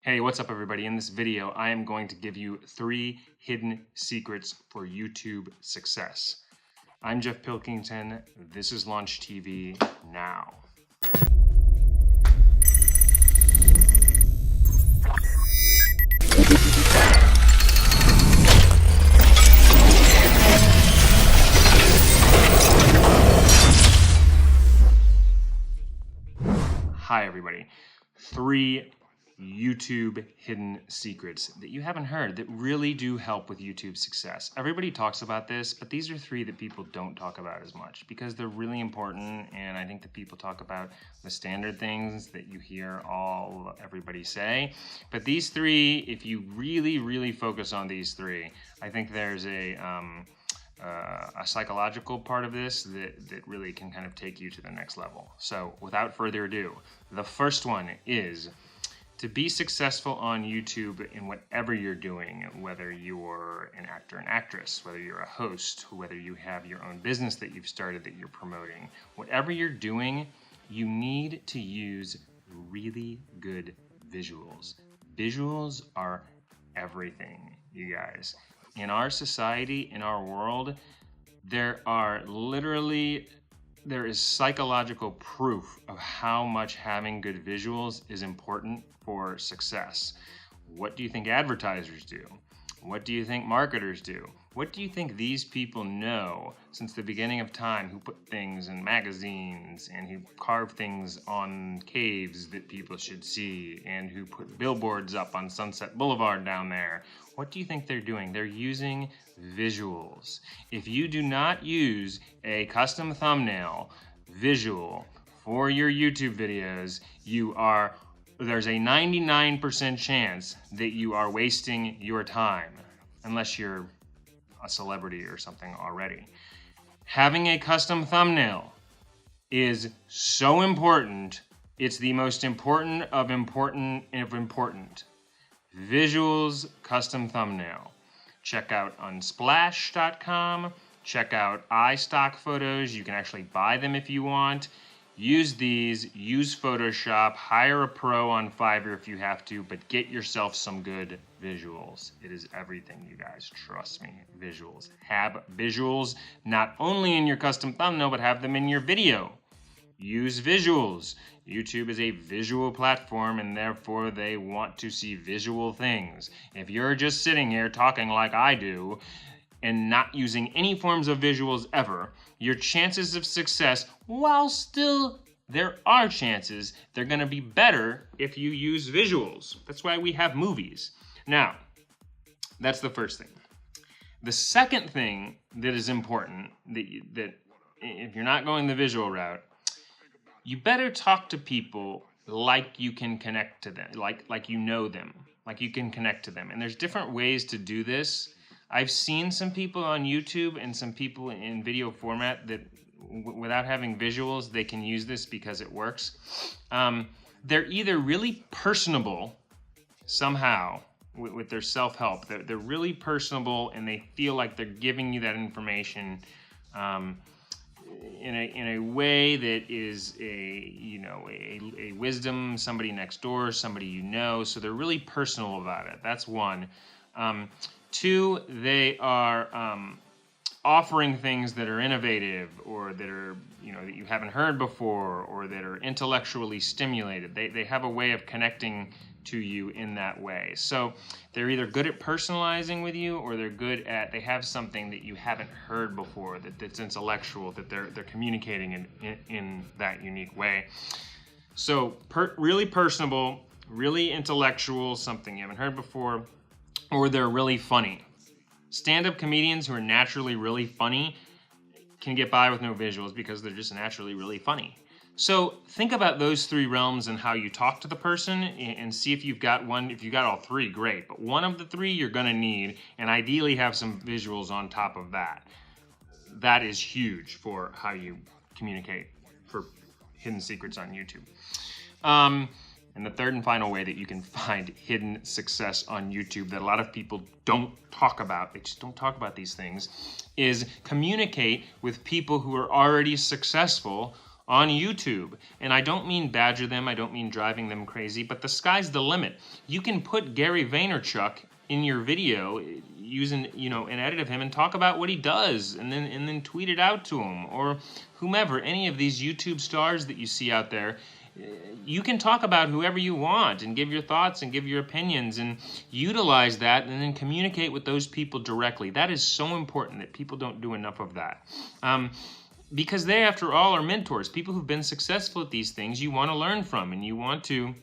Hey, what's up everybody? In this video, I am going to give you 3 hidden secrets for YouTube success. I'm Jeff Pilkington. This is Launch TV Now. Hi everybody. 3 YouTube hidden secrets that you haven't heard that really do help with YouTube success. Everybody talks about this, but these are 3 that people don't talk about as much because they're really important, and I think that people talk about the standard things that you hear everybody say. But these 3, if you really focus on these 3, I think there's a psychological part of this that really can kind of take you to the next level. So without further ado, the first one is to be successful on YouTube in whatever you're doing, whether you're an actor and actress, whether you're a host, whether you have your own business that you've started that you're promoting, whatever you're doing, you need to use really good visuals. Visuals are everything, you guys. In our society, in our world, there is psychological proof of how much having good visuals is important for success. What do you think advertisers do? What do you think marketers do? What do you think these people know since the beginning of time, who put things in magazines and who carved things on caves that people should see and who put billboards up on Sunset Boulevard down there? What do you think they're doing? They're using visuals. If you do not use a custom thumbnail visual for your YouTube videos, there's a 99% chance that you are wasting your time, unless you're a celebrity or something already. Having a custom thumbnail is so important. It's the most important of important. Visuals, custom thumbnail. Check out unsplash.com. Check out iStock photos. You can actually buy them if you want. Use these, use Photoshop, hire a pro on Fiverr if you have to, but get yourself some good visuals. It is everything, you guys. Trust me, visuals. Have visuals not only in your custom thumbnail, but have them in your video. Use visuals. YouTube is a visual platform, and therefore they want to see visual things. If you're just sitting here talking like I do, and not using any forms of visuals ever, your chances of success, while still there are chances, they're gonna be better if you use visuals. That's why we have movies. Now, that's the first thing. The second thing that is important, that if you're not going the visual route, you better talk to people like you can connect to them, like you know them, like you can connect to them. And there's different ways to do this. I've seen some people on YouTube and some people in video format that without having visuals, they can use this because it works. They're either really personable somehow with their self-help. They're really personable and they feel like they're giving you that information in a way that is a wisdom, somebody next door, somebody you know. So they're really personal about it. That's one. 2, they are offering things that are innovative or that are, that you haven't heard before or that are intellectually stimulated. They have a way of connecting to you in that way. So they're either good at personalizing with you or they have something that you haven't heard before that's intellectual, that they're communicating in that unique way. So really personable, really intellectual, something you haven't heard before, or they're really funny. Stand-up comedians who are naturally really funny can get by with no visuals because they're just naturally really funny. So think about those 3 realms and how you talk to the person and see if you've got one. If you got all 3, great. But one of the 3 you're gonna need, and ideally have some visuals on top of that. That is huge for how you communicate for hidden secrets on YouTube. And the third and final way that you can find hidden success on YouTube that a lot of people don't talk about, they just don't talk about these things, is communicate with people who are already successful on YouTube. And I don't mean badger them, I don't mean driving them crazy, but the sky's the limit. You can put Gary Vaynerchuk in your video using, an edit of him and talk about what he does and then tweet it out to him, or whomever, any of these YouTube stars that you see out there. You can talk about whoever you want and give your thoughts and give your opinions and utilize that and then communicate with those people directly. That is so important that people don't do enough of that. Because they, after all, are mentors. People who've been successful at these things you want to learn from, and you want to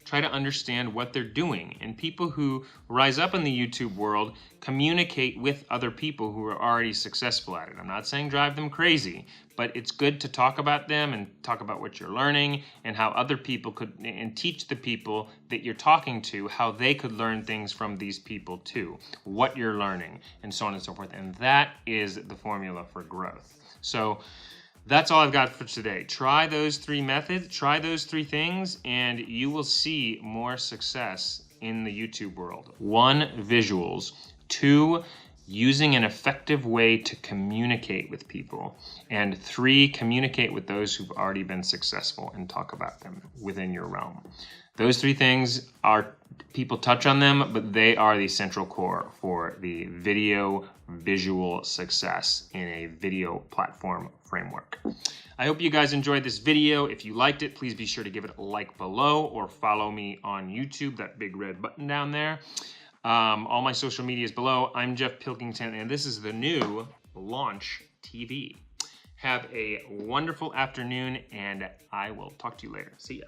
try to understand what they're doing. And people who rise up in the YouTube world communicate with other people who are already successful at it. I'm not saying drive them crazy, but it's good to talk about them and talk about what you're learning and how other people could, and teach the people that you're talking to how they could learn things from these people too, what you're learning, and so on and so forth. And that is the formula for growth. So that's all I've got for today. Try those 3 methods, try those 3 things, and you will see more success in the YouTube world. 1, visuals. 2, using an effective way to communicate with people. And 3, communicate with those who've already been successful and talk about them within your realm. Those 3 things are, people touch on them, but they are the central core for the video visual success in a video platform framework. I hope you guys enjoyed this video. If you liked it, please be sure to give it a like below or follow me on YouTube, that big red button down there. All my social media is below. I'm Geoff Pilkington, and this is the new Launch TV. Have a wonderful afternoon, and I will talk to you later. See ya.